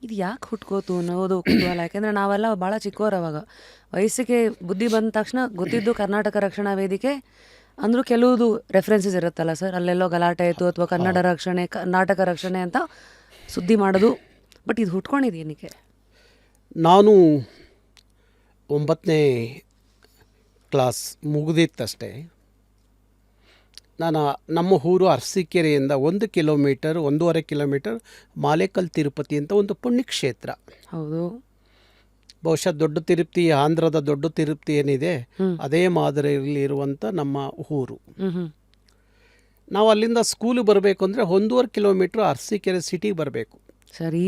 ಇದು ಯಾಕೆ ಹುಟ್ಕೋತು ಅನ್ನೋದು ಕುತೂಹಲ. ಯಾಕೆಂದರೆ ನಾವೆಲ್ಲ ಭಾಳ ಚಿಕ್ಕವರು ಅವಾಗ. ವಯಸ್ಸಿಗೆ ಬುದ್ಧಿ ಬಂದ ತಕ್ಷಣ ಗೊತ್ತಿದ್ದು ಕರ್ನಾಟಕ ರಕ್ಷಣಾ ವೇದಿಕೆ ಅಂದರೂ ಕೆಲವುದು ರೆಫರೆನ್ಸಸ್ ಇರುತ್ತಲ್ಲ ಸರ್, ಅಲ್ಲೆಲ್ಲೋ ಗಲಾಟೆ ಆಯಿತು ಅಥವಾ ಕನ್ನಡ ರಕ್ಷಣೆ ಕರ್ನಾಟಕ ರಕ್ಷಣೆ ಅಂತ ಸುದ್ದಿ ಮಾಡೋದು. ಬಟ್ ಇದು ಹುಟ್ಕೊಂಡಿದ್ದು ಏನಕ್ಕೆ? ನಾನು 9ನೇ ಕ್ಲಾಸ್ ಮುಗಿದಿತ್ತಷ್ಟೇ. ನಾನು ನಮ್ಮ ಊರು ಅರಸೀಕೆರೆಯಿಂದ 1 ಕಿಲೋಮೀಟರ್ 1.5 ಕಿಲೋಮೀಟರ್ ಮಾಲೇಕಲ್ ತಿರುಪತಿ ಅಂತ ಒಂದು ಪುಣ್ಯಕ್ಷೇತ್ರ. ಹೌದು. ಬಹುಶಃ ದೊಡ್ಡ ತಿರುಪತಿ, ಆಂಧ್ರದ ದೊಡ್ಡ ತಿರುಪತಿ ಏನಿದೆ ಅದೇ ಮಾದರಿಯಲ್ಲಿ ಇರುವಂಥ ನಮ್ಮ ಊರು. ನಾವು ಅಲ್ಲಿಂದ ಸ್ಕೂಲಿಗೆ ಬರಬೇಕು ಅಂದರೆ 1.5 ಕಿಲೋಮೀಟ್ರ್ ಅರಸೀಕೆರೆ ಸಿಟಿಗೆ ಬರಬೇಕು. ಸರಿ.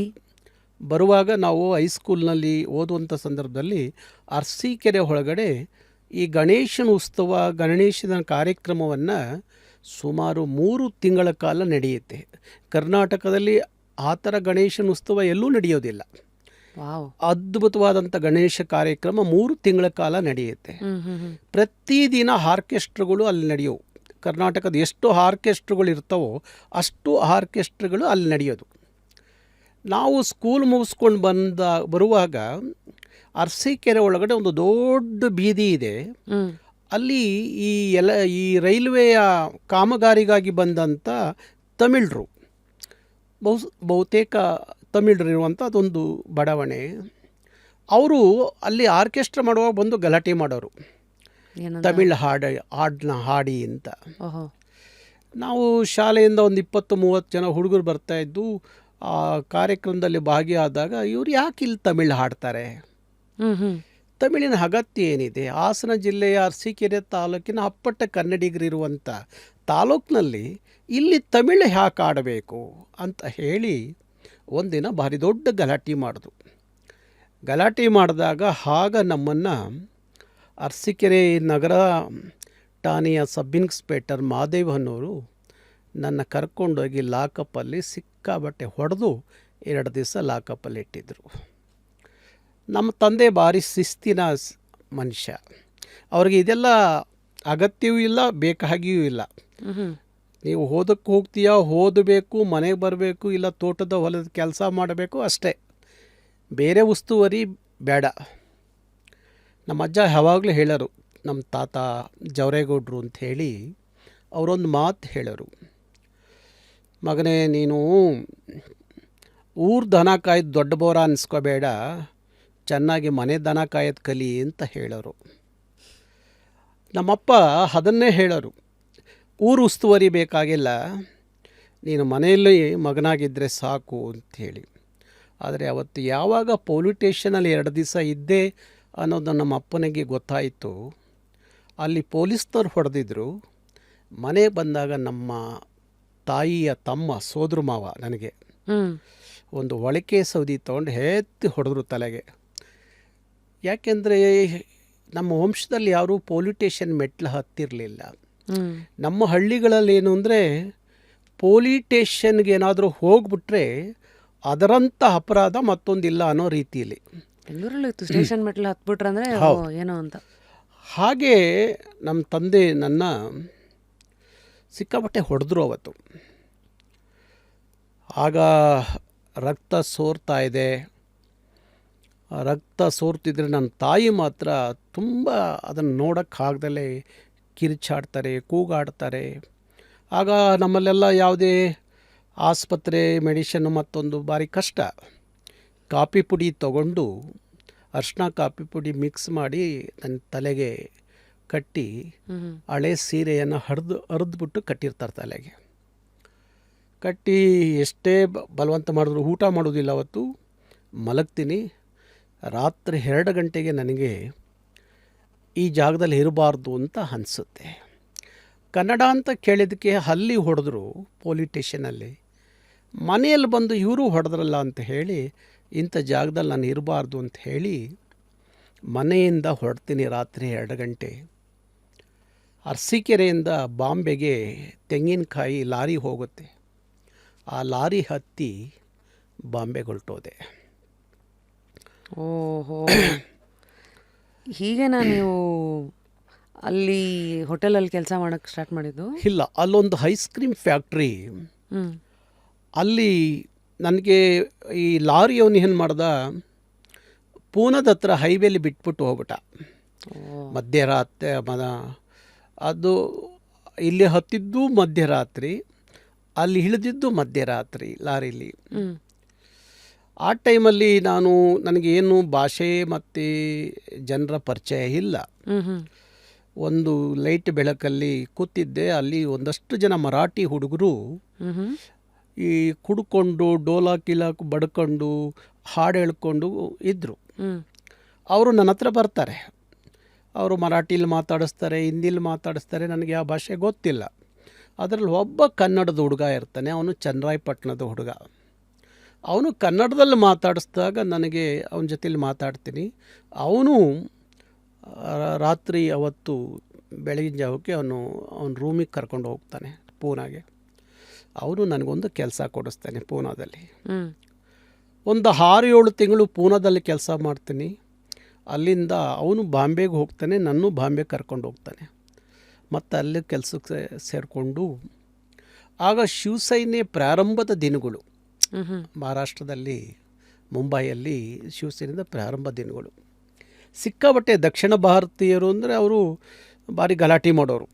ಬರುವಾಗ ನಾವು ಹೈಸ್ಕೂಲ್ನಲ್ಲಿ ಓದುವಂಥ ಸಂದರ್ಭದಲ್ಲಿ ಅರಸೀಕೆರೆ ಒಳಗಡೆ ಈ ಗಣೇಶನ ಉತ್ಸವ, ಗಣೇಶನ ಕಾರ್ಯಕ್ರಮವನ್ನು ಸುಮಾರು 3 ತಿಂಗಳ ಕಾಲ ನಡೆಯುತ್ತೆ. ಕರ್ನಾಟಕದಲ್ಲಿ ಆ ಥರ ಗಣೇಶನ ಉತ್ಸವ ಎಲ್ಲೂ ನಡೆಯೋದಿಲ್ಲ. ಅದ್ಭುತವಾದಂಥ ಗಣೇಶ ಕಾರ್ಯಕ್ರಮ 3 ತಿಂಗಳ ಕಾಲ ನಡೆಯುತ್ತೆ. ಪ್ರತಿದಿನ ಆರ್ಕೆಸ್ಟ್ರಾಗಳು ಅಲ್ಲಿ ನಡೆಯೋವು. ಕರ್ನಾಟಕದ ಎಷ್ಟು ಆರ್ಕೆಸ್ಟ್ರಾಗಳು ಇರ್ತಾವೋ ಅಷ್ಟು ಆರ್ಕೆಸ್ಟ್ರಾಗಳು ಅಲ್ಲಿ ನಡೆಯೋದು. ನಾವು ಸ್ಕೂಲ್ ಮುಗಿಸ್ಕೊಂಡು ಬರುವಾಗ ಅರಸೀಕೆರೆ ಒಳಗಡೆ ಒಂದು ದೊಡ್ಡ ಬೀದಿ ಇದೆ. ಅಲ್ಲಿ ಈ ರೈಲ್ವೆಯ ಕಾಮಗಾರಿಗಾಗಿ ಬಂದಂಥ ತಮಿಳರು, ಬಹುತೇಕ ತಮಿಳರಿರುವಂಥ ಅದೊಂದು ಬಡಾವಣೆ. ಅವರು ಅಲ್ಲಿ ಆರ್ಕೆಸ್ಟ್ರಾ ಮಾಡುವಾಗ ಬಂದು ಗಲಾಟೆ ಮಾಡೋರು, ತಮಿಳ್ ಹಾಡನ್ನ ಹಾಡಿ ಅಂತ. ನಾವು ಶಾಲೆಯಿಂದ ಒಂದು 20-30 ಜನ ಹುಡುಗರು ಬರ್ತಾಯಿದ್ದು. ಆ ಕಾರ್ಯಕ್ರಮದಲ್ಲಿ ಭಾಗಿಯಾದಾಗ ಇವ್ರು ಯಾಕೆ ಇಲ್ಲಿ ತಮಿಳ್ ಹಾಡ್ತಾರೆ, ತಮಿಳಿನ ಅಗತ್ಯ ಏನಿದೆ? ಹಾಸನ ಜಿಲ್ಲೆಯ ಅರಸೀಕೆರೆ ತಾಲೂಕಿನ ಅಪ್ಪಟ್ಟ ಕನ್ನಡಿಗರಿರುವಂಥ ತಾಲೂಕಿನಲ್ಲಿ ಇಲ್ಲಿ ತಮಿಳು ಯಾಕೆ ಆಡಬೇಕು ಅಂತ ಹೇಳಿ ಒಂದಿನ ಭಾರಿ ದೊಡ್ಡ ಗಲಾಟೆ ಮಾಡಿದ್ರು. ಗಲಾಟೆ ಮಾಡಿದಾಗ ಆಗ ನಮ್ಮನ್ನು ಅರಸೀಕೆರೆ ನಗರ ಠಾಣೆಯ ಸಬ್ ಇನ್ಸ್ಪೆಕ್ಟರ್ ಮಾದೇವನವರು ನನ್ನ ಕರ್ಕೊಂಡೋಗಿ ಲಾಕಪ್ಪಲ್ಲಿ ಸಿಕ್ಕಾಬಟ್ಟೆ ಹೊಡೆದು 2 ದಿವಸ ಲಾಕಪ್ಪಲ್ಲಿ ಇಟ್ಟಿದ್ದರು. ನಮ್ಮ ತಂದೆ ಭಾರಿ ಶಿಸ್ತಿನ ಮನುಷ್ಯ. ಅವ್ರಿಗೆ ಇದೆಲ್ಲ ಅಗತ್ಯವೂ ಇಲ್ಲ, ಬೇಕಾಗಿಯೂ ಇಲ್ಲ. ನೀವು ಓದಕ್ಕೆ ಹೋಗ್ತೀಯಾ, ಓದಬೇಕು, ಮನೆಗೆ ಬರಬೇಕು, ಇಲ್ಲ ತೋಟದ ಹೊಲದ ಕೆಲಸ ಮಾಡಬೇಕು ಅಷ್ಟೇ, ಬೇರೆ ಉಸ್ತುವಾರಿ ಬೇಡ. ನಮ್ಮ ಅಜ್ಜ ಯಾವಾಗಲೂ ಹೇಳೋರು, ನಮ್ಮ ತಾತ ಜವರೇಗೌಡರು ಅಂಥೇಳಿ ಅವರೊಂದು ಮಾತು ಹೇಳೋರು, ಮಗನೇ ನೀನು ಊರು ದನ ಕಾಯ್ದು ದೊಡ್ಡ ಬೋರ ಅನಿಸ್ಕೋಬೇಡ, ಚೆನ್ನಾಗಿ ಮನೆ ದನ ಕಾಯೋದು ಕಲಿ ಅಂತ ಹೇಳೋರು. ನಮ್ಮಪ್ಪ ಅದನ್ನೇ ಹೇಳೋರು, ಊರು ಉಸ್ತುವಾರಿ ಬೇಕಾಗಿಲ್ಲ, ನೀನು ಮನೆಯಲ್ಲಿ ಮಗನಾಗಿದ್ದರೆ ಸಾಕು ಅಂಥೇಳಿ. ಆದರೆ ಅವತ್ತು ಯಾವಾಗ ಪೊಲೀಸ್ ಸ್ಟೇಷನಲ್ಲಿ 2 ದಿವಸ ಇದ್ದೆ ಅನ್ನೋದು ನಮ್ಮ ಅಪ್ಪನಿಗೆ ಗೊತ್ತಾಯಿತು. ಅಲ್ಲಿ ಪೊಲೀಸ್ನವ್ರು ಹೊಡೆದಿದ್ರು. ಮನೆಗೆ ಬಂದಾಗ ನಮ್ಮ ತಾಯಿಯ ತಮ್ಮ ಸೋದರ ಮಾವ ನನಗೆ ಒಂದು ಒಳಕೆ ಸೌದಿ ತೊಗೊಂಡು ಎತ್ತಿ ಹೊಡೆದ್ರು ತಲೆಗೆ. ಯಾಕೆಂದರೆ ನಮ್ಮ ವಂಶದಲ್ಲಿ ಯಾರೂ ಪೊಲೀಸ್ ಸ್ಟೇಷನ್ ಮೆಟ್ಲು ಹತ್ತಿರಲಿಲ್ಲ. ನಮ್ಮ ಹಳ್ಳಿಗಳಲ್ಲಿ ಏನು ಅಂದರೆ ಪೊಲೀಸ್ ಸ್ಟೇಷನ್ಗೆ ಏನಾದರೂ ಹೋಗ್ಬಿಟ್ರೆ ಅದರಂಥ ಅಪರಾಧ ಮತ್ತೊಂದಿಲ್ಲ ಅನ್ನೋ ರೀತಿಯಲ್ಲಿ ಸ್ಟೇಷನ್ ಮೆಟ್ಲು ಹತ್ಬಿಟ್ರೆ ಅಂದರೆ ಏನೋ ಅಂತ. ಹಾಗೆ ನಮ್ಮ ತಂದೆ ನನ್ನ ಸಿಕ್ಕಾಪಟ್ಟೆ ಹೊಡೆದ್ರು ಅವತ್ತು. ಆಗ ರಕ್ತ ಸೋರ್ತಾ ಇದೆ. ರಕ್ತ ಸೋರ್ತಿದ್ರೆ ನನ್ನ ತಾಯಿ ಮಾತ್ರ ತುಂಬ ಅದನ್ನು ನೋಡೋಕ್ಕಾಗ್ದಲೇ ಕಿರಿಚಾಡ್ತಾರೆ, ಕೂಗಾಡ್ತಾರೆ. ಆಗ ನಮ್ಮಲ್ಲೆಲ್ಲ ಯಾವುದೇ ಆಸ್ಪತ್ರೆ ಮೆಡಿಷನ್ನು ಮತ್ತೊಂದು ಭಾರಿ ಕಷ್ಟ. ಕಾಪಿ ಪುಡಿ ತಗೊಂಡು ಅರಿಶಿನ ಕಾಪಿ ಪುಡಿ ಮಿಕ್ಸ್ ಮಾಡಿ ನನ್ನ ತಲೆಗೆ ಕಟ್ಟಿ ಹಳೆ ಸೀರೆಯನ್ನು ಹರಿದ್ಬಿಟ್ಟು ಕಟ್ಟಿರ್ತಾರೆ ತಲೆಗೆ. ಕಟ್ಟಿ ಎಷ್ಟೇ ಬಲವಂತ ಮಾಡಿದ್ರು ಊಟ ಮಾಡೋದಿಲ್ಲ. ಅವತ್ತು ಮಲಗ್ತೀನಿ. ರಾತ್ರಿ 2 ಗಂಟೆಗೆ ನನಗೆ ಈ ಜಾಗದಲ್ಲಿ ಇರಬಾರ್ದು ಅಂತ ಅನಿಸುತ್ತೆ. ಕನ್ನಡ ಅಂತ ಕೇಳಿದ್ದಕ್ಕೆ ಅಲ್ಲಿ ಹೊಡೆದ್ರು ಪೊಲೀಸ್ ಸ್ಟೇಷನಲ್ಲಿ. ಮನೆಯಲ್ಲಿ ಬಂದು ಇವರು ಹೊಡೆದ್ರಲ್ಲ ಅಂತ ಹೇಳಿ ಇಂಥ ಜಾಗದಲ್ಲಿ ನಾನು ಇರಬಾರ್ದು ಅಂತ ಹೇಳಿ ಮನೆಯಿಂದ ಹೊರಡ್ತೀನಿ ರಾತ್ರಿ 2 ಗಂಟೆ. ಅರಸೀಕೆರೆಯಿಂದ ಬಾಂಬೆಗೆ ತೆಂಗಿನಕಾಯಿ ಲಾರಿ ಹೋಗುತ್ತೆ. ಆ ಲಾರಿ ಹತ್ತಿ ಬಾಂಬೆಗೆ ಹೊರಟೋದೆ. ಓಹೋ, ಹೀಗೆನಾ ನೀವು ಅಲ್ಲಿ ಹೋಟೆಲಲ್ಲಿ ಕೆಲಸ ಮಾಡೋಕ್ಕೆ ಸ್ಟಾರ್ಟ್ ಮಾಡಿದ್ದು? ಇಲ್ಲ, ಅಲ್ಲೊಂದು ಐಸ್ ಕ್ರೀಮ್ ಫ್ಯಾಕ್ಟ್ರಿ, ಅಲ್ಲಿ ನನಗೆ ಈ ಲಾರಿಯವನು ಏನು ಮಾಡ್ದ, ಪೂನಾದ ಹತ್ರ ಹೈವೇಲಿ ಬಿಟ್ಬಿಟ್ಟು ಹೋಗ್ಬಿಟ್ಟ ಮಧ್ಯರಾತ್ರಿ. ಅದು ಇಲ್ಲಿ ಹತ್ತಿದ್ದು ಮಧ್ಯರಾತ್ರಿ, ಅಲ್ಲಿ ಇಳಿದಿದ್ದು ಮಧ್ಯರಾತ್ರಿ ಲಾರಿಲಿ. ಆ ಟೈಮಲ್ಲಿ ನನಗೇನು ಭಾಷೆ ಮತ್ತು ಜನರ ಪರಿಚಯ ಇಲ್ಲ. ಒಂದು ಲೈಟ್ ಬೆಳಕಲ್ಲಿ ಕೂತಿದ್ದೆ. ಅಲ್ಲಿ ಒಂದಷ್ಟು ಜನ ಮರಾಠಿ ಹುಡುಗರು ಈ ಕುಡ್ಕೊಂಡು ಡೋಲಾ ಕಿಲಾಕ್ ಬಡ್ಕೊಂಡು ಹಾಡು ಹೇಳ್ಕೊಂಡು ಇದ್ದರು. ಅವರು ನನ್ನ ಹತ್ರ ಬರ್ತಾರೆ. ಅವರು ಮರಾಠಿಲಿ ಮಾತಾಡಿಸ್ತಾರೆ, ಹಿಂದಿಲಿ ಮಾತಾಡಿಸ್ತಾರೆ. ನನಗೆ ಆ ಭಾಷೆ ಗೊತ್ತಿಲ್ಲ. ಅದರಲ್ಲಿ ಒಬ್ಬ ಕನ್ನಡದ ಹುಡುಗ ಇರ್ತಾನೆ, ಅವನು ಚನ್ನರಾಯಪಟ್ಟಣದ ಹುಡುಗ. ಅವನು ಕನ್ನಡದಲ್ಲಿ ಮಾತಾಡಿಸಿದಾಗ ನನಗೆ ಅವನ ಜೊತೆಲಿ ಮಾತಾಡ್ತೀನಿ. ಅವನು ರಾತ್ರಿ ಅವತ್ತು ಬೆಳಗಿನ ಜಾವಕ್ಕೆ ಅವನ ರೂಮಿಗೆ ಕರ್ಕೊಂಡು ಹೋಗ್ತಾನೆ ಪೂನಾಗೆ. ಅವನು ನನಗೊಂದು ಕೆಲಸ ಕೊಡಿಸ್ತಾನೆ ಪೂನಾದಲ್ಲಿ. ಒಂದು 6-7 ತಿಂಗಳು ಪೂನಾದಲ್ಲಿ ಕೆಲಸ ಮಾಡ್ತೀನಿ. ಅಲ್ಲಿಂದ ಅವನು ಬಾಂಬೆಗೆ ಹೋಗ್ತಾನೆ, ನನ್ನೂ ಬಾಂಬೆಗೆ ಕರ್ಕೊಂಡು ಹೋಗ್ತಾನೆ. ಮತ್ತು ಅಲ್ಲಿ ಕೆಲಸಕ್ಕೆ ಸೇರಿಕೊಂಡು ಆಗ ಶಿವಸೇನೆ ಪ್ರಾರಂಭದ ದಿನಗಳು ಮಹಾರಾಷ್ಟ್ರದಲ್ಲಿ ಮುಂಬೈಯಲ್ಲಿ ಶಿವಸೇನೆದ ಪ್ರಾರಂಭ ದಿನಗಳು. ಸಿಕ್ಕಾಬಟ್ಟೆ ದಕ್ಷಿಣ ಭಾರತೀಯರು ಅಂದರೆ ಅವರು ಭಾರಿ ಗಲಾಟೆ ಮಾಡೋರು.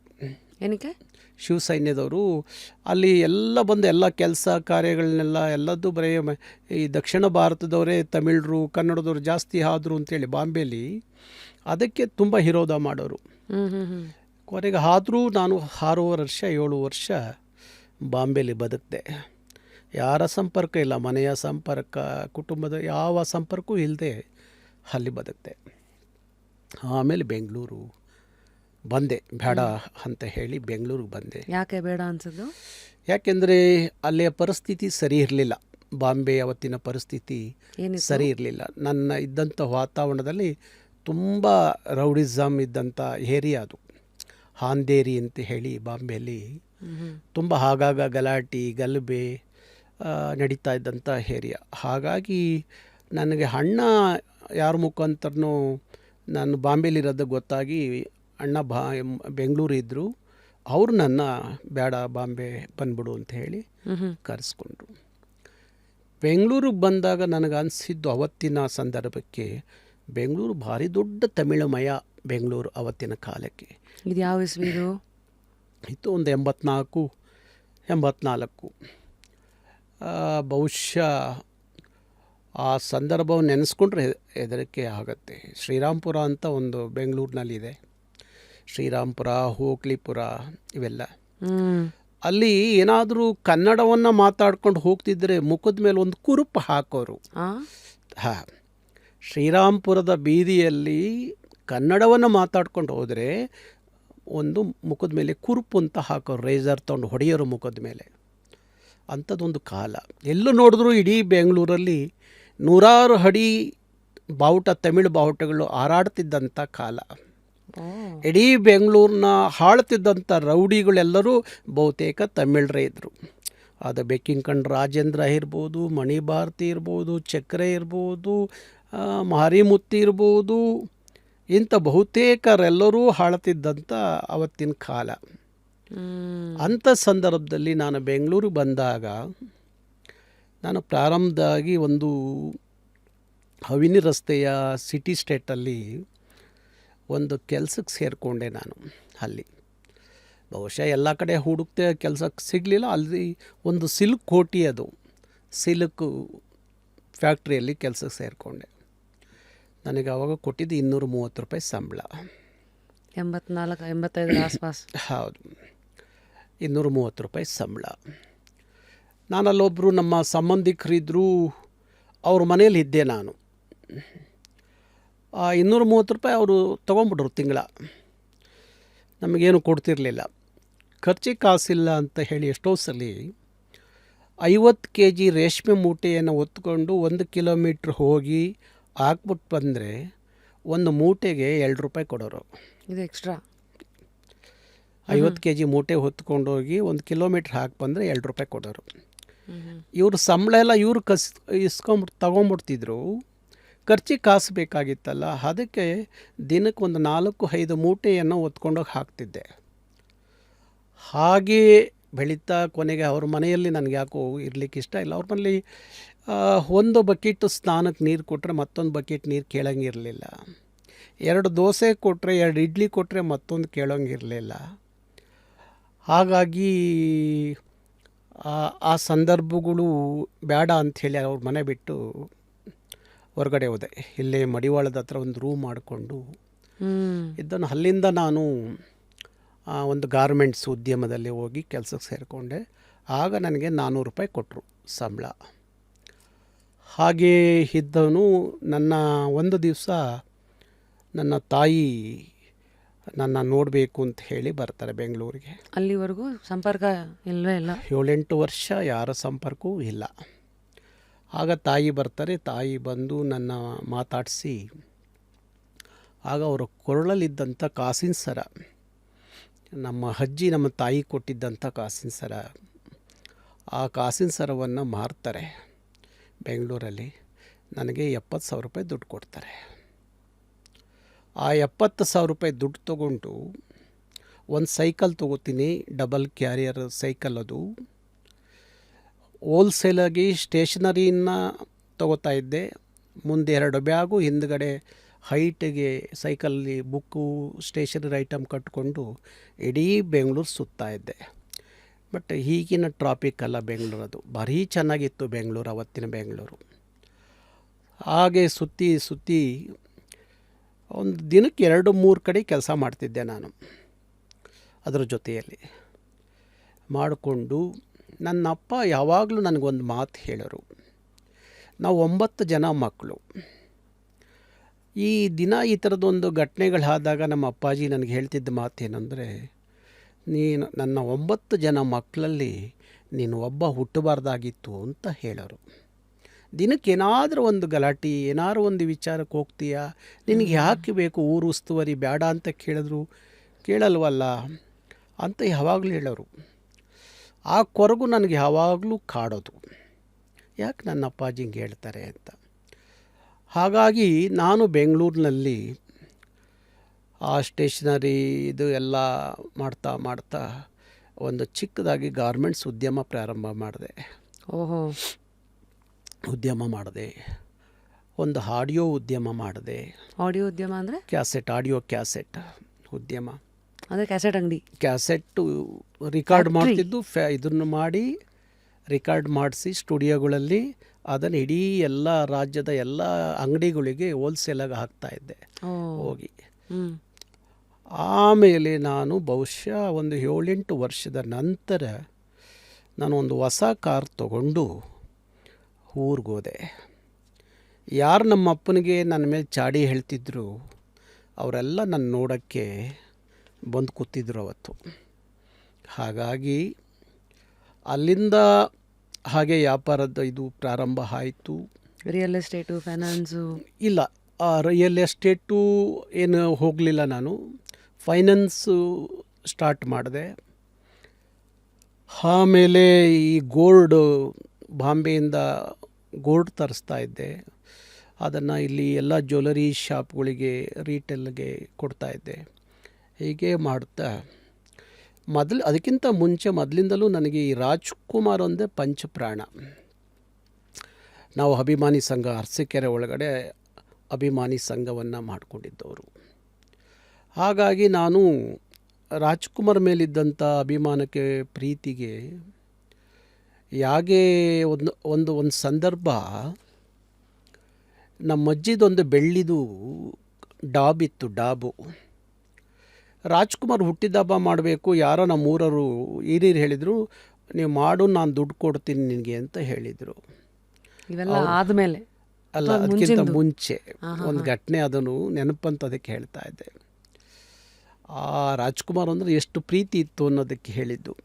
ಏನಕ್ಕೆ? ಶಿವಸೈನ್ಯದವರು ಅಲ್ಲಿ ಎಲ್ಲ ಬಂದು ಎಲ್ಲ ಕೆಲಸ ಕಾರ್ಯಗಳನ್ನೆಲ್ಲ ಎಲ್ಲದೂ ಬರೀ ಈ ದಕ್ಷಿಣ ಭಾರತದವರೇ, ತಮಿಳರು ಕನ್ನಡದವರು ಜಾಸ್ತಿ ಆದರು ಅಂತೇಳಿ ಬಾಂಬೆಲಿ ಅದಕ್ಕೆ ತುಂಬ ವಿರೋಧ ಮಾಡೋರು. ಕೊನೆಗೆ ಆದರೂ ನಾನು 6-7 ವರ್ಷ ಬಾಂಬೆಲಿ ಬದುಕಿದೆ. ಯಾರ ಸಂಪರ್ಕ ಇಲ್ಲ, ಮನೆಯ ಸಂಪರ್ಕ, ಕುಟುಂಬದ ಯಾವ ಸಂಪರ್ಕವೂ ಇಲ್ಲದೆ ಅಲ್ಲಿ ಬದುಕಿದೆ. ಆಮೇಲೆ ಬೆಂಗಳೂರು ಬಂದೆ, ಬೇಡ ಅಂತ ಹೇಳಿ ಬೆಂಗಳೂರಿಗೆ ಬಂದೆ. ಯಾಕೆ ಬೇಡ ಅನ್ಸಿದ್ದು? ಯಾಕೆಂದರೆ ಅಲ್ಲಿಯ ಪರಿಸ್ಥಿತಿ ಸರಿ ಇರಲಿಲ್ಲ. ಬಾಂಬೆ ಅವತ್ತಿನ ಪರಿಸ್ಥಿತಿ ಸರಿ ಇರಲಿಲ್ಲ. ನನ್ನ ಇದ್ದಂಥ ವಾತಾವರಣದಲ್ಲಿ ತುಂಬ ರೌಡಿಸಮ್ ಇದ್ದಂಥ ಏರಿಯಾ ಅದು. ಹಾಂದೇರಿ ಅಂತ ಹೇಳಿ ಬಾಂಬೆಯಲ್ಲಿ ತುಂಬ ಆಗಾಗ ಗಲಾಟೆ ಗಲಭೆ ನಡೀತಾ ಇದ್ದಂಥ ಏರಿಯಾ. ಹಾಗಾಗಿ ನನಗೆ ಅಣ್ಣ ಯಾರ ಮುಖಾಂತರನೂ ನಾನು ಬಾಂಬೆಲಿರೋದು ಗೊತ್ತಾಗಿ ಅಣ್ಣ ಬೆಂಗಳೂರು ಇದ್ದರು. ಅವರು ನನ್ನ ಬೇಡ ಬಾಂಬೆ ಬಂದ್ಬಿಡು ಅಂತ ಹೇಳಿ ಕರೆಸ್ಕೊಂಡ್ರು. ಬೆಂಗಳೂರಿಗೆ ಬಂದಾಗ ನನಗೆ ಅನಿಸಿದ್ದು ಅವತ್ತಿನ ಸಂದರ್ಭಕ್ಕೆ ಬೆಂಗಳೂರು ಭಾರಿ ದೊಡ್ಡ ತಮಿಳುಮಯ ಬೆಂಗಳೂರು ಅವತ್ತಿನ ಕಾಲಕ್ಕೆ. ಇದು ಯಾವ ಇಸ್ವಿ ಇದು? ಇತ್ತು ಒಂದು 84 ಬಹುಶಃ ಆ ಸಂದರ್ಭವನ್ನು ನೆನೆಸ್ಕೊಂಡ್ರೆ ಹೆದರಿಕೆ ಆಗುತ್ತೆ. ಶ್ರೀರಾಮ್ಪುರ ಅಂತ ಒಂದು ಬೆಂಗಳೂರಿನಲ್ಲಿದೆ. ಶ್ರೀರಾಮ್ಪುರ, ಹೋಕ್ಲಿಪುರ ಇವೆಲ್ಲ. ಅಲ್ಲಿ ಏನಾದರೂ ಕನ್ನಡವನ್ನು ಮಾತಾಡ್ಕೊಂಡು ಹೋಗ್ತಿದ್ರೆ ಮುಖದ ಮೇಲೆ ಒಂದು ಕುರುಪು ಹಾಕೋರು. ಹಾಂ, ಶ್ರೀರಾಮ್ಪುರದ ಬೀದಿಯಲ್ಲಿ ಕನ್ನಡವನ್ನು ಮಾತಾಡ್ಕೊಂಡು ಹೋದರೆ ಒಂದು ಮುಖದ ಮೇಲೆ ಕುರುಪು ಅಂತ ಹಾಕೋರು, ರೇಸರ್ ತೊಗೊಂಡು ಹೊಡೆಯೋರು ಮುಖದ ಮೇಲೆ. ಅಂಥದ್ದೊಂದು ಕಾಲ. ಎಲ್ಲೂ ನೋಡಿದ್ರು ಇಡೀ ಬೆಂಗಳೂರಲ್ಲಿ 100 ಅಡಿ ಬಾವುಟ, ತಮಿಳು ಬಾವುಟಗಳು ಹಾರಾಡ್ತಿದ್ದಂಥ ಕಾಲ. ಇಡೀ ಬೆಂಗಳೂರನ್ನ ಆಳ್ತಿದ್ದಂಥ ರೌಡಿಗಳೆಲ್ಲರೂ ಬಹುತೇಕ ತಮಿಳರೇ ಇದ್ದರು. ಅದು ಬೆಕ್ಕಿಂಕಂಡ್ ರಾಜೇಂದ್ರ ಇರ್ಬೋದು, ಮಣಿಭಾರತಿ ಇರ್ಬೋದು, ಚಕ್ರೆ ಇರ್ಬೋದು, ಮಾರಿಮುತ್ತಿ ಇರ್ಬೋದು, ಇಂಥ ಬಹುತೇಕರೆಲ್ಲರೂ ಆಳ್ತಿದ್ದಂಥ ಅವತ್ತಿನ ಕಾಲ. ಅಂಥ ಸಂದರ್ಭದಲ್ಲಿ ನಾನು ಬೆಂಗಳೂರಿಗೆ ಬಂದಾಗ ನಾನು ಪ್ರಾರಂಭದಾಗಿ ಒಂದು ಹವಿನಿ ರಸ್ತೆಯ ಸಿಟಿ ಸ್ಟೇಟಲ್ಲಿ ಒಂದು ಕೆಲಸಕ್ಕೆ ಸೇರಿಕೊಂಡೆ ನಾನು. ಅಲ್ಲಿ ಬಹುಶಃ ಎಲ್ಲ ಕಡೆ ಹುಡುಕ್ತೆ ಕೆಲಸಕ್ಕೆ ಸಿಗಲಿಲ್ಲ. ಅಲ್ಲಿ ಒಂದು ಸಿಲ್ಕ್ ಕೋಟಿ, ಅದು ಸಿಲ್ಕ್ ಫ್ಯಾಕ್ಟ್ರಿಯಲ್ಲಿ ಕೆಲಸಕ್ಕೆ ಸೇರಿಕೊಂಡೆ. ನನಗೆ ಆವಾಗ ಕೊಟ್ಟಿದ್ದು 230 ರೂಪಾಯಿ ಸಂಬಳ. 84-85 ಆಸ್ಪಾಸ್. ಹೌದು, 230 ರೂಪಾಯಿ ಸಂಬಳ. ನಾನಲ್ಲೊಬ್ಬರು ನಮ್ಮ ಸಂಬಂಧಿಕರಿದ್ದರು, ಅವ್ರ ಮನೇಲಿ ಇದ್ದೆ ನಾನು. 230 ರೂಪಾಯಿ ಅವರು ತೊಗೊಂಬಿಟ್ರು ತಿಂಗಳ. ನಮಗೇನು ಕೊಡ್ತಿರಲಿಲ್ಲ. ಖರ್ಚಿಗೆ ಕಾಸಿಲ್ಲ ಅಂತ ಹೇಳಿ ಎಷ್ಟೋ ಸಲ 50 kg ರೇಷ್ಮೆ ಮೂಟೆಯನ್ನು ಹೊತ್ಕೊಂಡು 1 ಕಿಲೋಮೀಟ್ರ್ ಹೋಗಿ ಹಾಕ್ಬಿಟ್ಟು ಬಂದರೆ ಒಂದು ಮೂಟೆಗೆ 2 ರೂಪಾಯಿ ಕೊಡೋರು. ಇದು ಎಕ್ಸ್ಟ್ರಾ. 50 kg ಮೂಟೆ ಹೊತ್ಕೊಂಡೋಗಿ 1 ಕಿಲೋಮೀಟ್ರ್ ಹಾಕಿ ಬಂದರೆ 2 ರೂಪಾಯಿ ಕೊಡೋರು. ಇವರು ಸಂಬಳ ಎಲ್ಲ ಇವರು ತಗೊಂಬಿಡ್ತಿದ್ರು. ಖರ್ಚಿಗೆ ಕಾಸು ಬೇಕಾಗಿತ್ತಲ್ಲ, ಅದಕ್ಕೆ ದಿನಕ್ಕೆ ಒಂದು 4-5 ಮೂಟೆಯನ್ನು ಹೊತ್ಕೊಂಡೋಗಿ ಹಾಕ್ತಿದ್ದೆ. ಹಾಗೇ ಬೆಳೀತಾ ಕೊನೆಗೆ ಅವ್ರ ಮನೆಯಲ್ಲಿ ನನಗೆ ಯಾಕೋ ಇರಲಿಕ್ಕೆ ಇಷ್ಟ ಇಲ್ಲ. ಅವ್ರ ಮನೇಲಿ ಒಂದು ಬಕೆಟ್ ಸ್ನಾನಕ್ಕೆ ನೀರು ಕೊಟ್ಟರೆ ಮತ್ತೊಂದು ಬಕೆಟ್ ನೀರು ಕೇಳೋಂಗಿರಲಿಲ್ಲ. 2 ದೋಸೆ ಕೊಟ್ಟರೆ 2 ಇಡ್ಲಿ ಕೊಟ್ಟರೆ ಮತ್ತೊಂದು ಕೇಳೋಂಗಿರಲಿಲ್ಲ. ಹಾಗಾಗಿ ಆ ಸಂದರ್ಭಗಳು ಬೇಡ ಅಂಥೇಳಿ ಅವ್ರ ಮನೆ ಬಿಟ್ಟು ಹೊರಗಡೆ ಹೋದೆ. ಇಲ್ಲೇ ಮಡಿವಾಳದ ಹತ್ರ ಒಂದು ರೂಮ್ ಮಾಡಿಕೊಂಡು ಇದ್ದನು. ಅಲ್ಲಿಂದ ನಾನು ಒಂದು ಗಾರ್ಮೆಂಟ್ಸ್ ಉದ್ಯಮದಲ್ಲಿ ಹೋಗಿ ಕೆಲಸಕ್ಕೆ ಸೇರಿಕೊಂಡೆ. ಆಗ ನನಗೆ 400 ರೂಪಾಯಿ ಕೊಟ್ಟರು ಸಂಬಳ. ಹಾಗೇ ಇದ್ದವನು ನನ್ನ ಒಂದು ದಿವಸ ನನ್ನ ತಾಯಿ ನನ್ನ ನೋಡಬೇಕು ಅಂತ ಹೇಳಿ ಬರ್ತಾರೆ ಬೆಂಗಳೂರಿಗೆ. ಅಲ್ಲಿವರೆಗೂ ಸಂಪರ್ಕ ಇಲ್ಲವೇ ಇಲ್ಲ. 7-8 ವರ್ಷ ಯಾರ ಸಂಪರ್ಕವೂ ಇಲ್ಲ. ಆಗ ತಾಯಿ ಬರ್ತಾರೆ. ತಾಯಿ ಬಂದು ನನ್ನ ಮಾತಾಡಿಸಿ ಆಗ ಅವರ ಕೊರಳಲ್ಲಿದ್ದಂಥ ಕಾಸಿನ ಸರ, ನಮ್ಮ ಅಜ್ಜಿ ನಮ್ಮ ತಾಯಿ ಕೊಟ್ಟಿದ್ದಂಥ ಕಾಸಿನ ಸರ, ಆ ಕಾಸಿನ ಸರವನ್ನು ಮಾರ್ತಾರೆ ಬೆಂಗಳೂರಲ್ಲಿ. ನನಗೆ 70,000 ರೂಪಾಯಿ ದುಡ್ಡು ಕೊಡ್ತಾರೆ. ಆ 70,000 ರೂಪಾಯಿ ದುಡ್ಡು ತೊಗೊಂಡು ಒಂದು ಸೈಕಲ್ ತೊಗೋತೀನಿ, ಡಬಲ್ ಕ್ಯಾರಿಯರ್ ಸೈಕಲ್. ಅದು ಹೋಲ್ಸೇಲಾಗಿ ಸ್ಟೇಷನರಿನ ತೊಗೋತಾ ಇದ್ದೆ. ಮುಂದೆ 2 ಬ್ಯಾಗು, ಹಿಂದ್ಗಡೆ ಹೈಟಿಗೆ ಸೈಕಲ್ಲಿ ಬುಕ್ಕು ಸ್ಟೇಷನರಿ ಐಟಮ್ ಕಟ್ಕೊಂಡು ಇಡೀ ಬೆಂಗಳೂರು ಸುತ್ತಾ ಇದ್ದೆ. ಬಟ್ ಈಗಿನ ಟ್ರಾಫಿಕ್ ಅಲ್ಲ ಬೆಂಗಳೂರು, ಅದು ಭಾರೀ ಚೆನ್ನಾಗಿತ್ತು ಬೆಂಗಳೂರು, ಅವತ್ತಿನ ಬೆಂಗಳೂರು. ಹಾಗೆ ಸುತ್ತಿ ಸುತ್ತಿ ಒಂದು ದಿನಕ್ಕೆ 2-3 ಕಡೆ ಕೆಲಸ ಮಾಡ್ತಿದ್ದೆ ನಾನು. ಅದರ ಜೊತೆಯಲ್ಲಿ ಮಾಡಿಕೊಂಡು ನನ್ನ ಅಪ್ಪ ಯಾವಾಗಲೂ ನನಗೊಂದು ಮಾತು ಹೇಳೋರು. ನಾವು 9 ಜನ ಮಕ್ಕಳು. ಈ ದಿನ ಈ ಥರದೊಂದು ಘಟನೆಗಳಾದಾಗ ನಮ್ಮ ಅಪ್ಪಾಜಿ ನನಗೆ ಹೇಳ್ತಿದ್ದ ಮಾತೇನೆಂದರೆ, ನೀನು ನನ್ನ 9 ಜನ ಮಕ್ಕಳಲ್ಲಿ ನೀನು ಒಬ್ಬ ಹುಟ್ಟಬಾರ್ದಾಗಿತ್ತು ಅಂತ ಹೇಳೋರು. ದಿನಕ್ಕೆ ಏನಾದರೂ ಒಂದು ಗಲಾಟೆ, ಏನಾದ್ರು ಒಂದು ವಿಚಾರಕ್ಕೆ ಹೋಗ್ತೀಯಾ, ನಿನಗೆ ಯಾಕೆ ಬೇಕು ಊರು ಉಸ್ತುವಾರಿ, ಬೇಡ ಅಂತ ಕೇಳಿದ್ರು ಕೇಳಲ್ವಲ್ಲ ಅಂತ ಯಾವಾಗಲೂ ಹೇಳೋರು. ಆ ಕೊರಗು ನನಗೆ ಯಾವಾಗಲೂ ಕಾಡೋದು, ಯಾಕೆ ನನ್ನ ಅಪ್ಪಾಜಿ ಹಿಂಗೆ ಹೇಳ್ತಾರೆ ಅಂತ. ಹಾಗಾಗಿ ನಾನು ಬೆಂಗಳೂರಿನಲ್ಲಿ ಆ ಸ್ಟೇಷನರಿ ಇದು ಎಲ್ಲ ಮಾಡ್ತಾ ಮಾಡ್ತಾ ಒಂದು ಚಿಕ್ಕದಾಗಿ ಗಾರ್ಮೆಂಟ್ಸ್ ಉದ್ಯಮ ಪ್ರಾರಂಭ ಮಾಡಿದೆ. ಉದ್ಯಮ ಮಾಡಿದೆ. ಒಂದು ಆಡಿಯೋ ಉದ್ಯಮ ಮಾಡಿದೆ. ಆಡಿಯೋ ಉದ್ಯಮ ಅಂದರೆ ಆಡಿಯೋ ಕ್ಯಾಸೆಟ್ ಉದ್ಯಮ ಅಂದರೆ ಕ್ಯಾಸೆಟ್ ಅಂಗಡಿ. ಕ್ಯಾಸೆಟ್ಟು ರಿಕಾರ್ಡ್ ಮಾಡ್ತಿದ್ದು, ಇದನ್ನು ಮಾಡಿ ರಿಕಾರ್ಡ್ ಮಾಡಿಸಿ ಸ್ಟುಡಿಯೋಗಳಲ್ಲಿ ಅದನ್ನು ಇಡೀ ಎಲ್ಲ ರಾಜ್ಯದ ಎಲ್ಲ ಅಂಗಡಿಗಳಿಗೆ ಹೋಲ್ಸೇಲಾಗಿ ಹಾಕ್ತಾಯಿದ್ದೆ ಹೋಗಿ. ಆಮೇಲೆ ನಾನು ಬಹುಶಃ ಒಂದು 7-8 ವರ್ಷದ ನಂತರ ನಾನು ಒಂದು ಹೊಸ ಕಾರ್ ತಗೊಂಡು ಊರಿಗೋದೆ. ಯಾರು ನಮ್ಮ ಅಪ್ಪನಿಗೆ ನನ್ನ ಮೇಲೆ ಚಾಡಿ ಹೇಳ್ತಿದ್ರು ಅವರೆಲ್ಲ ನನ್ನ ನೋಡೋಕ್ಕೆ ಬಂದು ಕೂತಿದ್ರು ಅವತ್ತು. ಹಾಗಾಗಿ ಅಲ್ಲಿಂದ ಹಾಗೆ ವ್ಯಾಪಾರದ ಇದು ಪ್ರಾರಂಭ ಆಯಿತು. Real estate, finance? ಇಲ್ಲ, ರಿಯಲ್ ಎಸ್ಟೇಟು ಏನು ಹೋಗಲಿಲ್ಲ. ನಾನು ಫೈನಾನ್ಸು ಸ್ಟಾರ್ಟ್ ಮಾಡಿದೆ. ಆಮೇಲೆ ಈ ಗೋಲ್ಡ್, ಬಾಂಬೆಯಿಂದ ಗೋಲ್ಡ್ ತರಿಸ್ತಾ ಇದ್ದೆ. ಅದನ್ನು ಇಲ್ಲಿ ಎಲ್ಲ ಜ್ಯುವೆಲರಿ ಶಾಪ್ಗಳಿಗೆ, ರೀಟೇಲ್ಗೆ ಕೊಡ್ತಾಯಿದ್ದೆ. ಹೀಗೆ ಮಾಡ್ತಾ ಅದಕ್ಕಿಂತ ಮುಂಚೆ ಮೊದಲಿಂದಲೂ ನನಗೆ ಈ ರಾಜ್ಕುಮಾರ್ ಒಂದೇ ಪಂಚಪ್ರಾಣ. ನಾವು ಅಭಿಮಾನಿ ಸಂಘ, ಅರಸೀಕೆರೆ ಒಳಗಡೆ ಅಭಿಮಾನಿ ಸಂಘವನ್ನು ಮಾಡಿಕೊಂಡಿದ್ದವರು. ಹಾಗಾಗಿ ನಾನು ರಾಜ್ಕುಮಾರ್ ಮೇಲಿದ್ದಂಥ ಅಭಿಮಾನಕ್ಕೆ, ಪ್ರೀತಿಗೆ ಯಾಕೆ ಒಂದು ಸಂದರ್ಭ, ನಮ್ಮ ಅಜ್ಜಿದೊಂದು ಬೆಳ್ಳಿದು ಡಾಬಿತ್ತು, ಡಾಬು. ರಾಜ್ಕುಮಾರ್ ಹುಟ್ಟಿದ ಹಬ್ಬ ಮಾಡಬೇಕು, ಯಾರೋ ನಮ್ಮ ಊರವರು ಹಿರಿಯರು ಹೇಳಿದರು, ನೀವು ಮಾಡು, ನಾನು ದುಡ್ಡು ಕೊಡ್ತೀನಿ ನಿನಗೆ ಅಂತ ಹೇಳಿದರು. ಇವೆಲ್ಲ ಆದಮೇಲೆ ಅಲ್ಲ, ಅದಕ್ಕಿಂತ ಮುಂಚೆ ಒಂದು ಘಟನೆ, ಅದನ್ನು ನೆನಪಂತ ಅದಕ್ಕೆ ಹೇಳ್ತಾ ಇದ್ದೆ. ಆ ರಾಜ್ಕುಮಾರ್ ಅಂದರೆ ಎಷ್ಟು ಪ್ರೀತಿ ಇತ್ತು ಅನ್ನೋದಕ್ಕೆ ಹೇಳಿದ್ದು.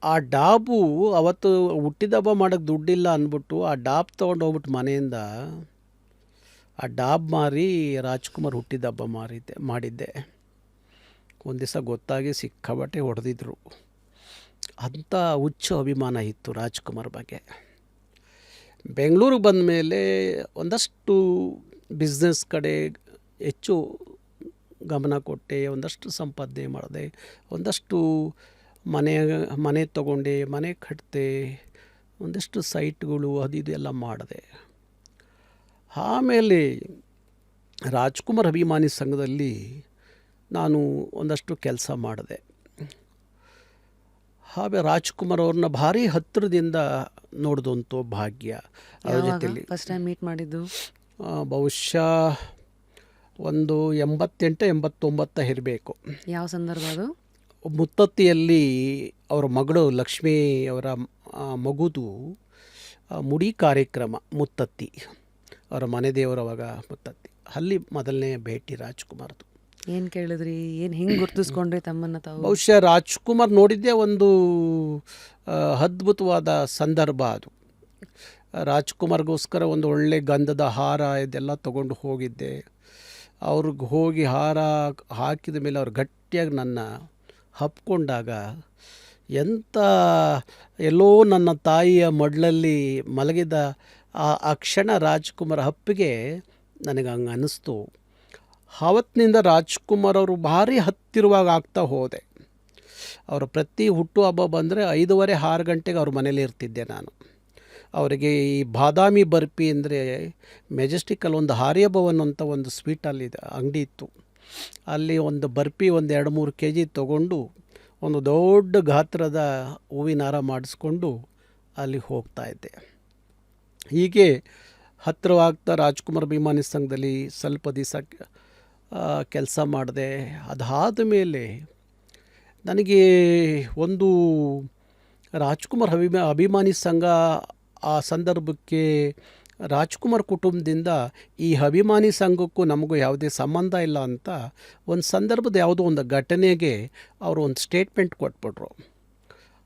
ಆ ಡಾಬು ಅವತ್ತು ಹುಟ್ಟಿದ ಹಬ್ಬ ಮಾಡೋಕ್ಕೆ ದುಡ್ಡಿಲ್ಲ ಅಂದ್ಬಿಟ್ಟು ಆ ಡಾಬ್ ತೊಗೊಂಡು ಹೋಗ್ಬಿಟ್ಟು ಮನೆಯಿಂದ ಆ ಡಾಬ್ ಮಾರಿ ರಾಜ್ಕುಮಾರ್ ಹುಟ್ಟಿದ ಹಬ್ಬ ಮಾಡಿದ್ದೆ. ಒಂದು ದಿವಸ ಗೊತ್ತಾಗಿ ಸಿಕ್ಕಾಬಟ್ಟೆ ಹೊಡೆದಿದ್ರು. ಅಂಥ ಹುಚ್ಚು ಅಭಿಮಾನ ಇತ್ತು ರಾಜ್ಕುಮಾರ್ ಬಗ್ಗೆ. ಬೆಂಗಳೂರಿಗೆ ಬಂದ ಮೇಲೆ ಒಂದಷ್ಟು ಬಿಸ್ನೆಸ್ ಕಡೆ ಹೆಚ್ಚು ಗಮನ ಕೊಟ್ಟೆ, ಒಂದಷ್ಟು ಸಂಪಾದನೆ ಮಾಡಿದೆ, ಒಂದಷ್ಟು ಮನೆ ಮನೆ ತೊಗೊಂಡೆ, ಮನೆ ಕಟ್ಟಿದೆ, ಒಂದಷ್ಟು ಸೈಟ್ಗಳು ಅದು ಇದು ಎಲ್ಲ ಮಾಡಿದೆ. ಆಮೇಲೆ ರಾಜ್ಕುಮಾರ್ ಅಭಿಮಾನಿ ಸಂಘದಲ್ಲಿ ನಾನು ಒಂದಷ್ಟು ಕೆಲಸ ಮಾಡಿದೆ. ಆಮೇಲೆ ರಾಜ್ಕುಮಾರ್ ಅವ್ರನ್ನ ಭಾರಿ ಹತ್ತಿರದಿಂದ ನೋಡಿದಂಥ ಭಾಗ್ಯ. ಅವ್ರ ಜೊತೆಲಿ ಫಸ್ಟ್ ಟೈಮ್ ಮೀಟ್ ಮಾಡಿದ್ದು ಬಹುಶಃ ಒಂದು 88-89 ಇರಬೇಕು. ಯಾವ ಸಂದರ್ಭ ಅದು? ಮುತ್ತತ್ತಿಯಲ್ಲಿ ಅವರ ಮಗಳು ಲಕ್ಷ್ಮೀ ಅವರ ಮಗುದು ಮುಡಿ ಕಾರ್ಯಕ್ರಮ. ಮುತ್ತತ್ತಿ ಅವರ ಮನೆ ದೇವರು ಅವಾಗ ಮುತ್ತತ್ತಿ. ಅಲ್ಲಿ ಮೊದಲನೇ ಭೇಟಿ ರಾಜ್ಕುಮಾರ್ದು. ಏನು ಕೇಳಿದ್ರಿ? ಏನು ಹೆಂಗೆ ಗುರ್ತಿಸ್ಕೊಂಡ್ರಿ ತಮ್ಮನ್ನು ತಾವು? ಬಹುಶಃ ರಾಜ್ಕುಮಾರ್ ನೋಡಿದ್ದೇ ಒಂದು ಅದ್ಭುತವಾದ ಸಂದರ್ಭ ಅದು. ರಾಜ್ಕುಮಾರ್ಗೋಸ್ಕರ ಒಂದು ಒಳ್ಳೆ ಗಂಧದ ಹಾರ ಇದೆಲ್ಲ ತೊಗೊಂಡು ಹೋಗಿದ್ದೆ. ಅವ್ರಿಗೆ ಹೋಗಿ ಹಾರ ಹಾಕಿದ ಮೇಲೆ ಅವ್ರು ಗಟ್ಟಿಯಾಗಿ ನನ್ನ ಹಪ್ಕೊಂಡಾಗ ಎಂಥ ಎಲ್ಲೋ ನನ್ನ ತಾಯಿಯ ಮಡ್ಲಲ್ಲಿ ಮಲಗಿದ ಆ ಕ್ಷಣ ರಾಜ್ಕುಮಾರ್ ಹಪ್ಪಿಗೆ ನನಗೆ ಹಂಗೆ ಅನ್ನಿಸ್ತು. ಆವತ್ತಿನಿಂದ ರಾಜ್ಕುಮಾರ್ ಅವರು ಭಾರಿ ಹತ್ತಿರವಾಗಿ ಆಗ್ತಾ ಹೋದೆ. ಅವರ ಪ್ರತಿ ಹುಟ್ಟುಹಬ್ಬ ಬಂದರೆ 5:30-6 ಗಂಟೆಗೆ ಅವ್ರ ಮನೇಲಿ ಇರ್ತಿದ್ದೆ ನಾನು. ಅವರಿಗೆ ಈ ಬಾದಾಮಿ ಬರ್ಫಿ ಅಂದರೆ ಮೆಜೆಸ್ಟಿಕಲ್ಲಿ ಒಂದು ಆರ್ಯಭವನ್ ಅಂತ ಒಂದು ಸ್ವೀಟಲ್ಲಿದೆ ಅಂಗಡಿ ಇತ್ತು. ಅಲ್ಲಿ ಒಂದು ಬರ್ಫಿ ಒಂದು 2-3 kg ತೊಗೊಂಡು ಒಂದು ದೊಡ್ಡ ಗಾತ್ರದ ಹೂವಿನ ಹಾರ ಮಾಡಿಸ್ಕೊಂಡು ಅಲ್ಲಿ ಹೋಗ್ತಾಯಿದ್ದೆ. ಹೀಗೆ ಹತ್ತಿರವಾಗ್ತಾ ರಾಜ್ಕುಮಾರ್ ಅಭಿಮಾನಿ ಸಂಘದಲ್ಲಿ ಸ್ವಲ್ಪ ದಿವಸ ಕೆಲಸ ಮಾಡಿದೆ. ಅದಾದ ಮೇಲೆ ನನಗೆ ಒಂದು ರಾಜ್ಕುಮಾರ್ ಅಭಿಮಾನಿ ಸಂಘ ಆ ಸಂದರ್ಭಕ್ಕೆ ರಾಜ್ಕುಮಾರ್ ಕುಟುಂಬದಿಂದ ಈ ಅಭಿಮಾನಿ ಸಂಘಕ್ಕೂ ನಮಗೂ ಯಾವುದೇ ಸಂಬಂಧ ಇಲ್ಲ ಅಂತ ಒಂದು ಸಂದರ್ಭದ ಯಾವುದೋ ಒಂದು ಘಟನೆಗೆ ಅವರು ಒಂದು ಸ್ಟೇಟ್ಮೆಂಟ್ ಕೊಟ್ಬಿಟ್ರು.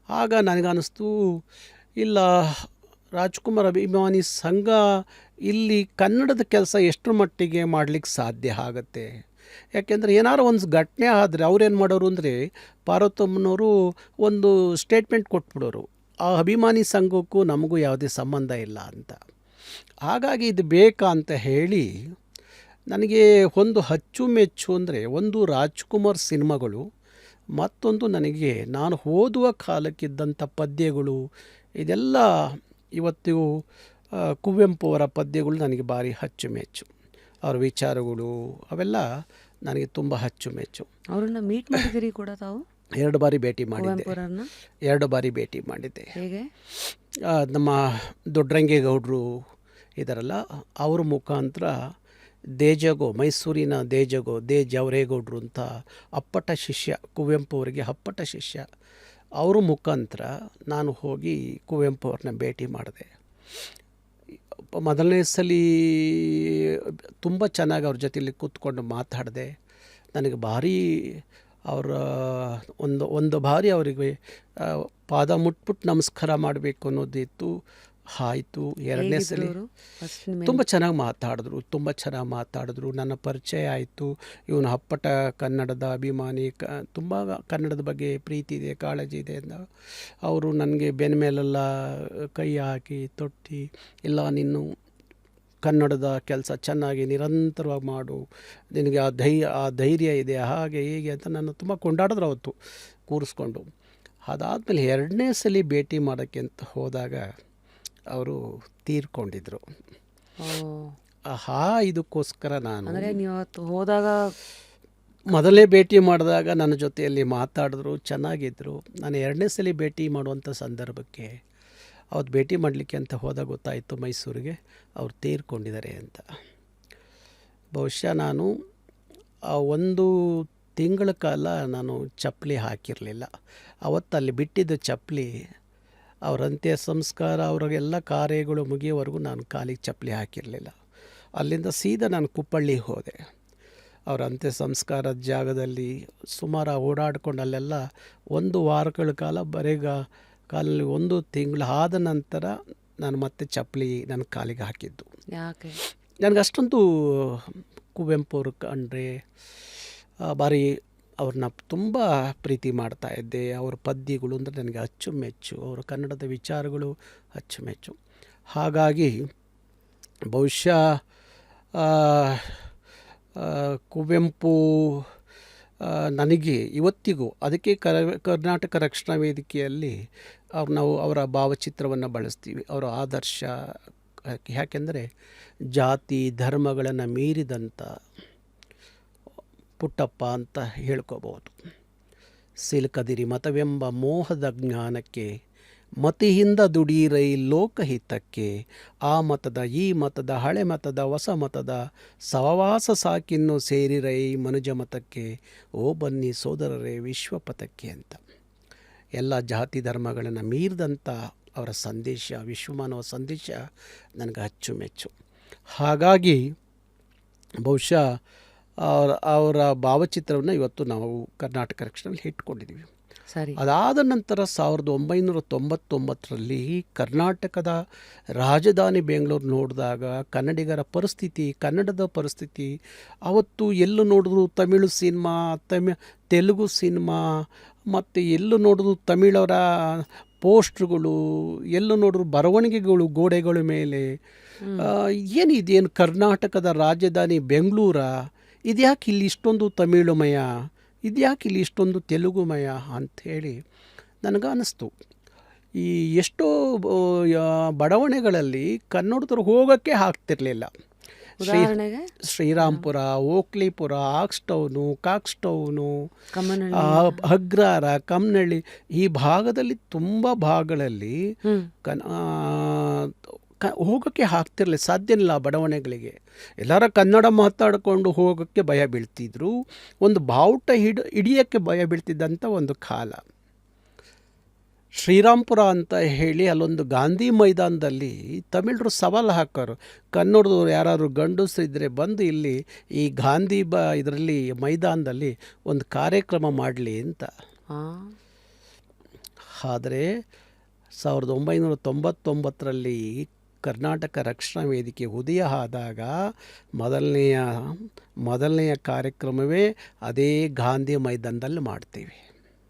ಆಗ ನನಗನ್ನಿಸ್ತು, ಇಲ್ಲ, ರಾಜ್ಕುಮಾರ್ ಅಭಿಮಾನಿ ಸಂಘ ಇಲ್ಲಿ ಕನ್ನಡದ ಕೆಲಸ ಎಷ್ಟರ ಮಟ್ಟಿಗೆ ಮಾಡಲಿಕ್ಕೆ ಸಾಧ್ಯ ಆಗುತ್ತೆ. ಯಾಕೆಂದರೆ ಏನಾರು ಒಂದು ಘಟನೆ ಆದರೆ ಅವ್ರೇನು ಮಾಡೋರು ಅಂದರೆ ಪಾರ್ವತಮ್ಮನವರು ಒಂದು ಸ್ಟೇಟ್ಮೆಂಟ್ ಕೊಟ್ಬಿಡೋರು, ಆ ಅಭಿಮಾನಿ ಸಂಘಕ್ಕೂ ನಮಗೂ ಯಾವುದೇ ಸಂಬಂಧ ಇಲ್ಲ ಅಂತ. ಹಾಗಾಗಿ ಇದು ಬೇಕಾ ಅಂತ ಹೇಳಿ ನನಗೆ ಒಂದು ಅಚ್ಚುಮೆಚ್ಚು ಅಂದರೆ ಒಂದು ರಾಜ್ಕುಮಾರ್ ಸಿನಿಮಾಗಳು, ಮತ್ತೊಂದು ನನಗೆ ನಾನು ಓದುವ ಕಾಲಕ್ಕಿದ್ದಂಥ ಪದ್ಯಗಳು. ಇದೆಲ್ಲ ಇವತ್ತು ಕುವೆಂಪು ಅವರ ಪದ್ಯಗಳು ನನಗೆ ಭಾರಿ ಅಚ್ಚುಮೆಚ್ಚು. ಅವ್ರ ವಿಚಾರಗಳು ಅವೆಲ್ಲ ನನಗೆ ತುಂಬ ಅಚ್ಚುಮೆಚ್ಚು. ಅವರನ್ನು ಮೀಟ್ ಮಾಡಿದಿರಿ ಕೂಡ ತಾವು? 2 ಬಾರಿ ಭೇಟಿ ಮಾಡಿದ್ದೆ. 2 ಬಾರಿ ಭೇಟಿ ಮಾಡಿದ್ದೆ. ಹೇಗೆ? ನಮ್ಮ ದೊಡ್ಡರಂಗೇಗೌಡರು ಇದರಲ್ಲ, ಅವ್ರ ಮುಖಾಂತರ ದೇಜಗೋ, ಮೈಸೂರಿನ ದೇ ಜವರೇಗೌಡರು ಅಂತ ಅಪ್ಪಟ ಶಿಷ್ಯ, ಕುವೆಂಪು ಅವರಿಗೆ ಅಪ್ಪಟ ಶಿಷ್ಯ, ಅವ್ರ ಮುಖಾಂತರ ನಾನು ಹೋಗಿ ಕುವೆಂಪು ಅವ್ರನ್ನ ಭೇಟಿ ಮಾಡಿದೆ. ಮೊದಲನೇ ಸಲ ತುಂಬ ಚೆನ್ನಾಗಿ ಅವ್ರ ಜೊತೆಯಲ್ಲಿ ಕೂತ್ಕೊಂಡು ಮಾತಾಡಿದೆ. ನನಗೆ ಭಾರಿ ಅವರ ಒಂದು ಬಾರಿ ಅವರಿಗೆ ಪಾದ ಮುಟ್ಬಿಟ್ಟು ನಮಸ್ಕಾರ ಮಾಡಬೇಕು ಅನ್ನೋದಿತ್ತು. ಆಯಿತು. 2ನೇ ಸಲ ತುಂಬ ಚೆನ್ನಾಗಿ ಮಾತಾಡಿದ್ರು. ನನ್ನ ಪರಿಚಯ ಆಯಿತು. ಇವನು ಅಪ್ಪಟ ಕನ್ನಡದ ಅಭಿಮಾನಿ, ತುಂಬ ಕನ್ನಡದ ಬಗ್ಗೆ ಪ್ರೀತಿ ಇದೆ, ಕಾಳಜಿ ಇದೆ ಅಂತ ಅವರು ನನಗೆ ಬೆನ್ನ ಮೇಲೆಲ್ಲ ಕೈ ಹಾಕಿ ತೊಟ್ಟಿ, ಇಲ್ಲ ನೀನು ಕನ್ನಡದ ಕೆಲಸ ಚೆನ್ನಾಗಿ ನಿರಂತರವಾಗಿ ಮಾಡು, ನಿನಗೆ ಆ ಧೈರ್ಯ ಇದೆ, ಹಾಗೆ ಹೀಗೆ ಅಂತ ನನ್ನ ತುಂಬ ಕೊಂಡಾಡಿದ್ರು ಅವತ್ತು ಕೂರಿಸ್ಕೊಂಡು. ಅದಾದಮೇಲೆ 2ನೇ ಸಲ ಭೇಟಿ ಮಾಡೋಕ್ಕೆ ಅಂತ ಹೋದಾಗ ಅವರು ತೀರ್ಕೊಂಡಿದ್ರು. ಇದಕ್ಕೋಸ್ಕರ ನಾನು ನೀವು ಹೋದಾಗ ಮೊದಲನೇ ಭೇಟಿ ಮಾಡಿದಾಗ ನನ್ನ ಜೊತೆಯಲ್ಲಿ ಮಾತಾಡಿದ್ರು, ಚೆನ್ನಾಗಿದ್ದರು. ನಾನು 2ನೇ ಸಲ ಭೇಟಿ ಮಾಡುವಂಥ ಸಂದರ್ಭಕ್ಕೆ ಅವತ್ತು ಭೇಟಿ ಮಾಡಲಿಕ್ಕೆ ಅಂತ ಹೋದಾಗ ಗೊತ್ತಾಯಿತು ಮೈಸೂರಿಗೆ ಅವ್ರು ತೀರ್ಕೊಂಡಿದ್ದಾರೆ ಅಂತ. ಬಹುಶಃ ನಾನು ಆ 1 ತಿಂಗಳ ಕಾಲ ನಾನು ಚಪ್ಪಲಿ ಹಾಕಿರಲಿಲ್ಲ. ಅವತ್ತು ಅಲ್ಲಿ ಬಿಟ್ಟಿದ್ದ ಚಪ್ಪಲಿ, ಅವ್ರ ಅಂತ್ಯ ಸಂಸ್ಕಾರ ಅವರಿಗೆಲ್ಲ ಕಾರ್ಯಗಳು ಮುಗಿಯೋವರೆಗೂ ನಾನು ಕಾಲಿಗೆ ಚಪ್ಪಲಿ ಹಾಕಿರಲಿಲ್ಲ. ಅಲ್ಲಿಂದ ಸೀದಾ ನಾನು ಕುಪ್ಪಳ್ಳಿಗೆ ಹೋದೆ. ಅವ್ರ ಅಂತ್ಯ ಸಂಸ್ಕಾರದ ಜಾಗದಲ್ಲಿ ಸುಮಾರು ಓಡಾಡ್ಕೊಂಡು ಅಲ್ಲೆಲ್ಲ 1 ವಾರಗಳ ಕಾಲ ಕಾಲಲ್ಲಿ 1 ತಿಂಗಳು ಆದ ನಂತರ ನಾನು ಮತ್ತೆ ಚಪ್ಪಲಿ ನನ್ನ ಕಾಲಿಗೆ ಹಾಕಿದ್ದು. ಯಾಕೆ? ನನಗೆ ಅಷ್ಟೊಂದು ಕುವೆಂಪು ಅವ್ರು ಕಂಡ್ರೆ ಭಾರಿ ಅವ್ರನ್ನ ತುಂಬ ಪ್ರೀತಿ ಮಾಡ್ತಾಯಿದ್ದೆ. ಅವ್ರ ಪದ್ಯಗಳು ಅಂದರೆ ನನಗೆ ಅಚ್ಚುಮೆಚ್ಚು, ಅವರ ಕನ್ನಡದ ವಿಚಾರಗಳು ಅಚ್ಚುಮೆಚ್ಚು. ಹಾಗಾಗಿ ಬಹುಶಃ ಕುವೆಂಪು ನನಗೆ ಇವತ್ತಿಗೂ ಅದಕ್ಕೆ ಕರ್ನಾಟಕ ರಕ್ಷಣಾ ವೇದಿಕೆಯಲ್ಲಿ ನಾವು ಅವರ ಭಾವಚಿತ್ರವನ್ನು ಬಳಸ್ತೀವಿ. ಅವರ ಆದರ್ಶ ಯಾಕೆಂದರೆ ಜಾತಿ ಧರ್ಮಗಳನ್ನು ಮೀರಿದಂಥ ಪುಟ್ಟಪ್ಪ ಅಂತ ಹೇಳ್ಕೋಬೋದು. ಸಿಲುಕದಿರಿ ಮತವೆಂಬ ಮೋಹದ ಜ್ಞಾನಕ್ಕೆ, ಮತಿಯಿಂದ ದುಡೀರೈ ಲೋಕಹಿತಕ್ಕೆ, ಆ ಮತದ ಈ ಮತದ ಹಳೆ ಮತದ ಹೊಸ ಮತದ ಸಹವಾಸ ಸಾಕಿನ್ನು ಸೇರಿರೈ ಮನುಜ ಮತಕ್ಕೆ, ಓ ಬನ್ನಿ ಸೋದರರೇ ವಿಶ್ವಪಥಕ್ಕೆ ಅಂತ. ಎಲ್ಲ ಜಾತಿ ಧರ್ಮಗಳನ್ನು ಮೀರಿದಂಥ ಅವರ ಸಂದೇಶ, ವಿಶ್ವಮಾನವ ಸಂದೇಶ ನನಗೆ ಅಚ್ಚುಮೆಚ್ಚು. ಹಾಗಾಗಿ ಬಹುಶಃ ಅವರ ಭಾವಚಿತ್ರವನ್ನು ಇವತ್ತು ನಾವು ಕರ್ನಾಟಕ ರಕ್ಷಣೆಯಲ್ಲಿ ಇಟ್ಕೊಂಡಿದ್ದೀವಿ. ಸರಿ. ಅದಾದ ನಂತರ 1999ರಲ್ಲಿ ಕರ್ನಾಟಕದ ರಾಜಧಾನಿ ಬೆಂಗಳೂರು ನೋಡಿದಾಗ ಕನ್ನಡಿಗರ ಪರಿಸ್ಥಿತಿ, ಕನ್ನಡದ ಪರಿಸ್ಥಿತಿ, ಅವತ್ತು ಎಲ್ಲೂ ನೋಡಿದ್ರು ತಮಿಳು ಸಿನಿಮಾ, ತೆಲುಗು ಸಿನಿಮಾ, ಮತ್ತು ಎಲ್ಲೂ ನೋಡಿದ್ರು ತಮಿಳವರ ಪೋಸ್ಟ್ರುಗಳು, ಎಲ್ಲೂ ನೋಡಿದ್ರು ಬರವಣಿಗೆಗಳು ಗೋಡೆಗಳ ಮೇಲೆ. ಏನಿದೇನು ಕರ್ನಾಟಕದ ರಾಜಧಾನಿ ಬೆಂಗಳೂರ, ಇದ್ಯಾಕೆ ಇಲ್ಲಿ ಇಷ್ಟೊಂದು ತಮಿಳುಮಯ, ಇದ್ಯಾಕೆ ಇಲ್ಲಿ ಇಷ್ಟೊಂದು ತೆಲುಗುಮಯ ಅಂಥೇಳಿ ನನಗೆ ಅನ್ನಿಸ್ತು. ಈ ಎಷ್ಟೋ ಬಡಾವಣೆಗಳಲ್ಲಿ ಕನ್ನಡದವ್ರು ಹೋಗೋಕ್ಕೆ ಆಗ್ತಿರ್ಲಿಲ್ಲ. ಉದಾಹರಣೆಗೆ ಶ್ರೀರಾಮ್ಪುರ, ಓಕ್ಲಿಪುರ, ಆಕ್ಸ್ಟೌನು, ಕಾಕ್ಸ್ಟೌನು, ಕಮ್ಮನಹಳ್ಳಿ, ಅಗ್ರಹಾರ, ಕಮ್ಮನಹಳ್ಳಿ, ಈ ಭಾಗದಲ್ಲಿ ತುಂಬ ಭಾಗಗಳಲ್ಲಿ ಹೋಗೋಕ್ಕೆ ಆಗ್ತಿರಲಿಲ್ಲ, ಸಾಧ್ಯ ಇಲ್ಲ. ಬಡಾವಣೆಗಳಿಗೆ ಎಲ್ಲರ ಕನ್ನಡ ಮಾತಾಡಿಕೊಂಡು ಹೋಗೋಕ್ಕೆ ಭಯ ಬೀಳ್ತಿದ್ರು. ಒಂದು ಬಾವುಟ ಹಿಡಿಯೋಕ್ಕೆ ಭಯ ಬೀಳ್ತಿದ್ದಂಥ ಒಂದು ಕಾಲ. ಶ್ರೀರಾಮ್ಪುರ ಅಂತ ಹೇಳಿ ಅಲ್ಲೊಂದು ಗಾಂಧಿ ಮೈದಾನದಲ್ಲಿ ತಮಿಳರು ಸವಾಲು ಹಾಕೋರು, ಕನ್ನಡದವ್ರು ಯಾರಾದ್ರು ಗಂಡಸರಿದ್ದರೆ ಬಂದು ಇಲ್ಲಿ ಈ ಗಾಂಧಿ ಇದರಲ್ಲಿ ಮೈದಾನದಲ್ಲಿ ಒಂದು ಕಾರ್ಯಕ್ರಮ ಮಾಡಲಿ ಅಂತ. ಆದರೆ 1999ರಲ್ಲಿ ಕರ್ನಾಟಕ ರಕ್ಷಣಾ ವೇದಿಕೆ ಉದಯ ಆದಾಗ ಮೊದಲನೆಯ ಕಾರ್ಯಕ್ರಮವೇ ಅದೇ ಗಾಂಧಿ ಮೈದಾನದಲ್ಲಿ ಮಾಡ್ತೀವಿ.